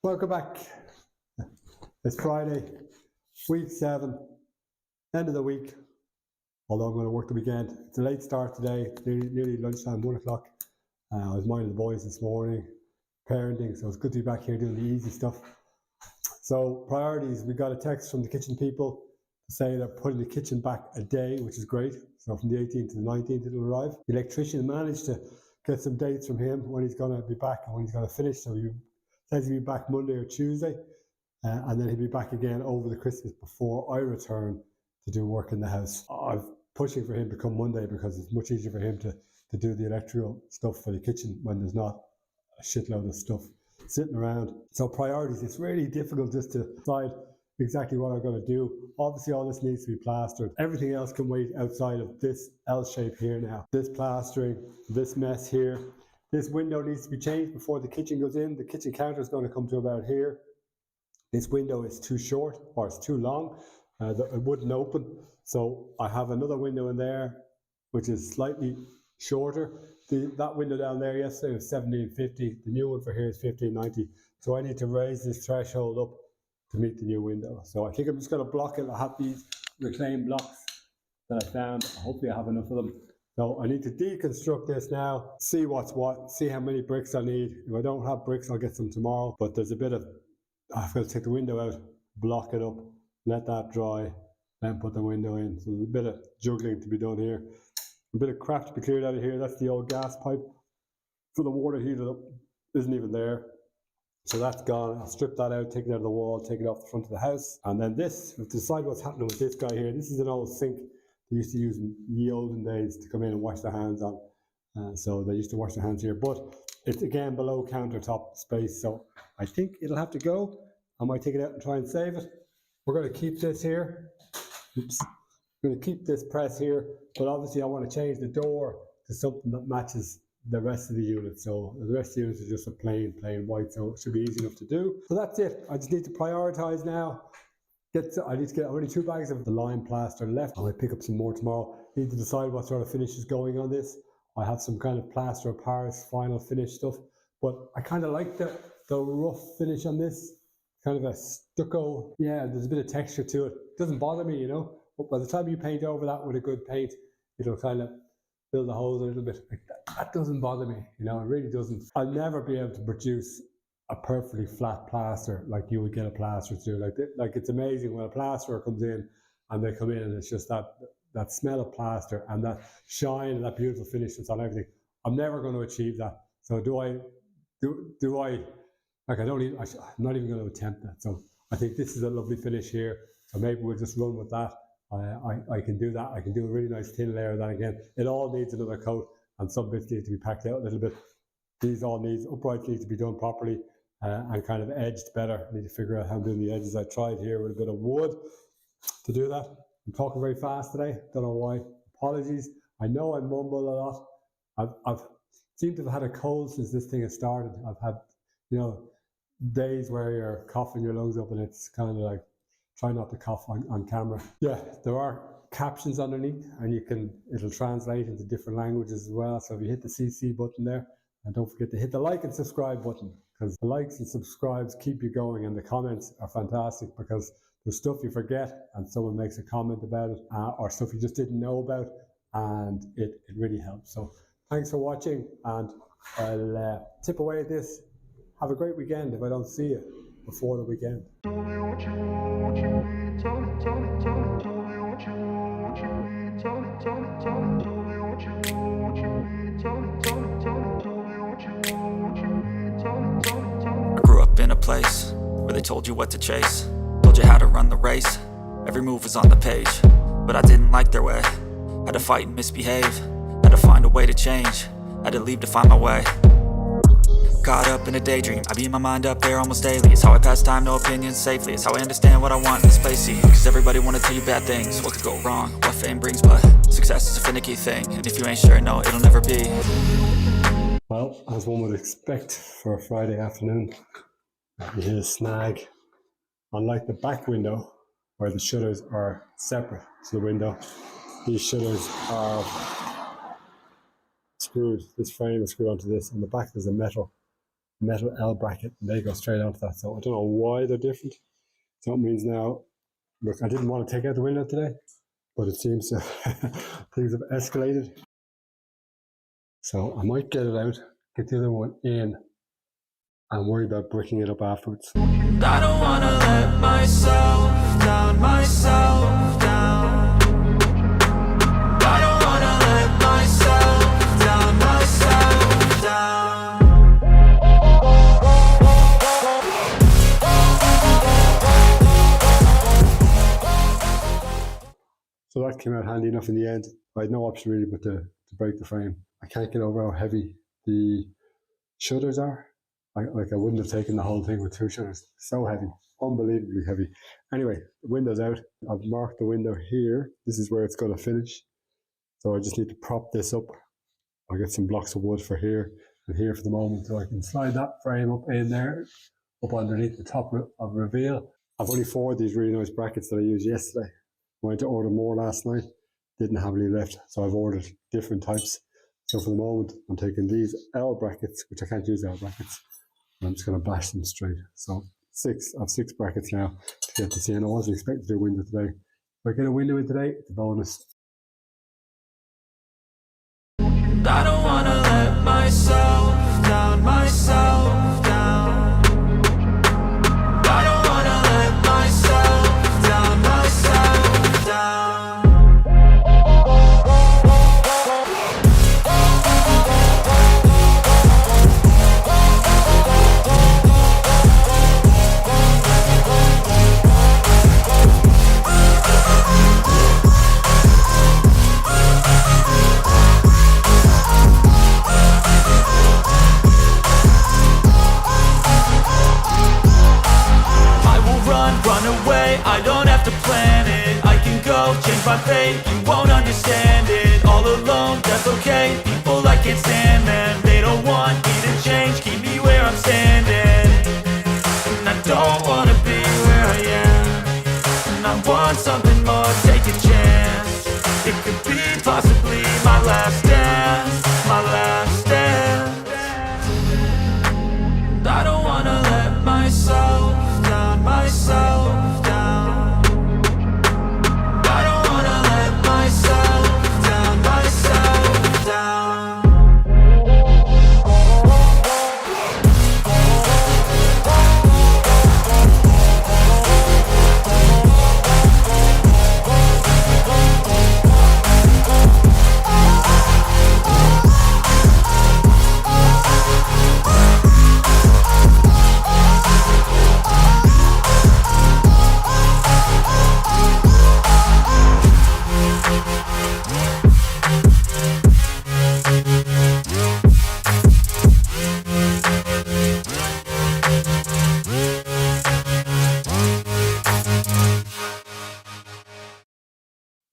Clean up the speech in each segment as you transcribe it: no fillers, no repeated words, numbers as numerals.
Welcome back. It's Friday, week 7, end of the week. Although I'm going to work the weekend. It's a late start today, nearly lunchtime, 1 o'clock. I was minding the boys this morning, parenting, so it's good to be back here doing the easy stuff. So priorities, we got a text from the kitchen people to say they're putting the kitchen back a day, which is great. So from the 18th to the 19th it'll arrive. The electrician managed to get some dates from him when he's going to be back and when he's going to finish. So he says he'll be back Monday or Tuesday, and then he'll be back again over the Christmas before I return to do work in the house. I'm pushing for him to come Monday because it's much easier for him to do the electrical stuff for the kitchen when there's not a shitload of stuff sitting around. So priorities, it's really difficult just to decide exactly what I'm going to do. Obviously all this needs to be plastered. Everything else can wait outside of this L shape here now. This plastering, this mess here. This window needs to be changed before the kitchen goes in. The kitchen counter is going to come to about here. This window is too short or it's too long. It wouldn't open. So I have another window in there which is slightly shorter. That window down there yesterday was 1750. The new one for here is 1590. So I need to raise this threshold up to meet the new window. So I think I'm just going to block it. I have these reclaimed blocks that I found. Hopefully I have enough of them. So I need to deconstruct this now, see what's what, see how many bricks I need. If I don't have bricks, I'll get some tomorrow. But there's a bit of, I've got to take the window out, block it up, let that dry, then put the window in. So there's a bit of juggling to be done here. A bit of crap to be cleared out of here. That's the old gas pipe for the water heater that isn't even there. So that's gone. I'll strip that out, take it out of the wall, take it off the front of the house. And then this, we've decided what's happening with this guy here. This is an old sink they used to use in the olden days to come in and wash their hands on. So they used to wash their hands here, but it's again below countertop space. So I think it'll have to go. I might take it out and try and save it. We're going to keep this here. Oops. I'm going to keep this press here, but obviously I want to change the door to something that matches the rest of the unit. So the rest of the unit is just a plain white, so it should be easy enough to do. So that's it. I just need to prioritize now. I need to get only 2 bags of the lime plaster left. I might pick up some more tomorrow. I need to decide what sort of finish is going on this. I have some kind of plaster of Paris final finish stuff, but I kind of like the rough finish on this. Kind of a stucco. Yeah, there's a bit of texture to it. It doesn't bother me, you know. But by the time you paint over that with a good paint, it'll kind of fill the holes a little bit. Like that doesn't bother me, you know. It really doesn't. I'll never be able to produce a perfectly flat plaster like you would get a plasterer to do. Like it's amazing when a plasterer comes in and they come in and it's just that smell of plaster and that shine and that beautiful finish that's on everything. I'm never going to achieve that. So do I like I'm not even going to attempt that. So I think this is a lovely finish here. So maybe we'll just run with that. I can do that. I can do a really nice thin layer of that again. It all needs another coat and some bits need to be packed out a little bit. These all uprights need to be done properly. And kind of edged better. I need to figure out how I'm doing the edges. I tried here with a bit of wood to do that. I'm talking very fast today. Don't know why. Apologies. I know I mumble a lot. I've seemed to have had a cold since this thing has started. I've had, you know, days where you're coughing your lungs up and it's kind of like, try not to cough on camera. Yeah, there are captions underneath and it'll translate into different languages as well. So if you hit the CC button there, and don't forget to hit the like and subscribe button, because the likes and subscribes keep you going, and the comments are fantastic because there's stuff you forget and someone makes a comment about it, or stuff you just didn't know about, and it really helps. So thanks for watching, and I'll tip away at this. Have a great weekend if I don't see you before the weekend. Tell me what you want, what you need. Tell me. Tell me what you want, what you need. Tell me. Tell me what you want, what you need. Tell me what you want, what you need. Tell me. I grew up in a place where they told you what to chase, told you how to run the race. Every move was on the page, but I didn't like their way. Had to fight and misbehave, had to find a way to change, had to leave to find my way. Caught up in a daydream, I beat my mind up there almost daily. It's how I pass time, no opinions safely. It's how I understand what I want in this place, see. Cause everybody wanna tell you bad things, what could go wrong, what fame brings. But success is a finicky thing, and if you ain't sure, no, it'll never be. Well, as one would expect for a Friday afternoon, you hit a snag. Unlike the back window, where the shutters are separate to the window, these shutters are screwed. This frame is screwed onto this. On the back there's a metal metal L bracket, and they go straight onto that. So I don't know why they're different. So it means now, look, I didn't want to take out the window today, but it seems things have escalated. So I might get it out, get the other one in, and worry about bricking it up afterwards. I don't wanna let myself down, myself down. I don't wanna let myself down, myself down. So that came out handy enough in the end. I had no option really but to break the frame. I can't get over how heavy the shutters are. I wouldn't have taken the whole thing with 2 shutters. So heavy, unbelievably heavy. Anyway, the window's out. I've marked the window here. This is where it's going to finish. So I just need to prop this up. I'll get some blocks of wood for here and here for the moment, so I can slide that frame up in there, up underneath the top of reveal. I've only 4 of these really nice brackets that I used yesterday. I went to order more last night. Didn't have any left, so I've ordered different types. So for the moment, I'm taking these L brackets, which I can't use L brackets. I'm just going to bash them straight. So I have 6 brackets now to get this in. I wasn't expecting to do a window today. If I get a window in today, it's a bonus. I don't wanna let myself down, myself down. I don't wanna let myself down, myself down. I don't have to plan it, I can go change my fate. You won't understand it, all alone, that's okay. People I can't stand them, they don't want me to change. Keep me where I'm standing, and I don't wanna be where I am. And I want something more, take a chance. It could be possibly my last dance, my last dance. I don't wanna let myself down, myself.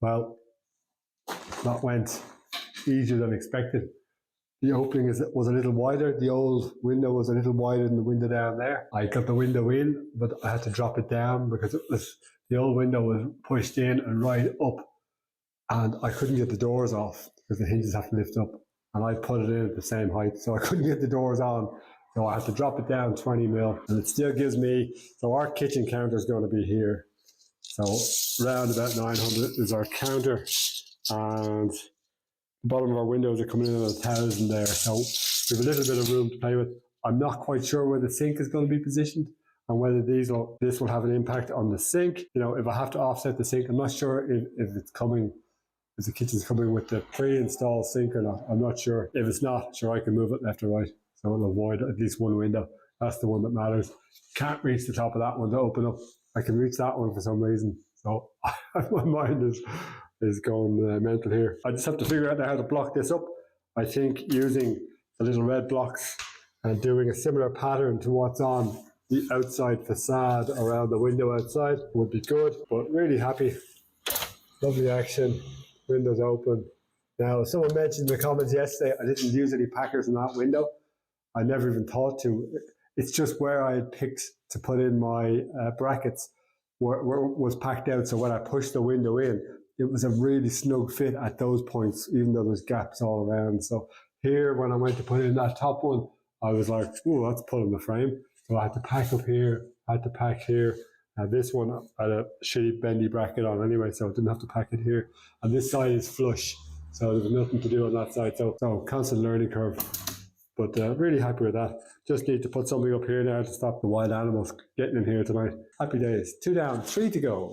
Well, that went easier than expected. The opening was a little wider. The old window was a little wider than the window down there. I got the window in, but I had to drop it down because the old window was pushed in and right up, and I couldn't get the doors off because the hinges have to lift up, and I put it in at the same height, so I couldn't get the doors on. So I had to drop it down 20 mil, and it still gives me, so our kitchen counter is going to be here. So around about 900 is our counter, and the bottom of our windows are coming in at 1,000 there. So we have a little bit of room to play with. I'm not quite sure where the sink is going to be positioned and whether this will have an impact on the sink. You know, if I have to offset the sink, I'm not sure if the kitchen's coming with the pre-installed sink or not. I'm not sure. If it's not, sure, I can move it left or right. So it'll avoid at least one window. That's the one that matters. Can't reach the top of that one to open up. I can reach that one for some reason. So my mind is going mental here. I just have to figure out how to block this up. I think using the little red blocks and doing a similar pattern to what's on the outside facade around the window outside would be good. But really happy. Lovely action. Windows open. Now, someone mentioned in the comments yesterday I didn't use any packers in that window. I never even thought to. It's just where I had picked to put in my brackets was packed out. So when I pushed the window in, it was a really snug fit at those points, even though there's gaps all around. So here, when I went to put in that top one, I was like, oh, that's pulling the frame. So I had to pack up here, I had to pack here. This one had a shitty bendy bracket on anyway, so I didn't have to pack it here. And this side is flush, so there's nothing to do on that side. So constant learning curve. But really happy with that. Just need to put something up here now to stop the wild animals getting in here tonight. Happy days. 2 down, 3 to go.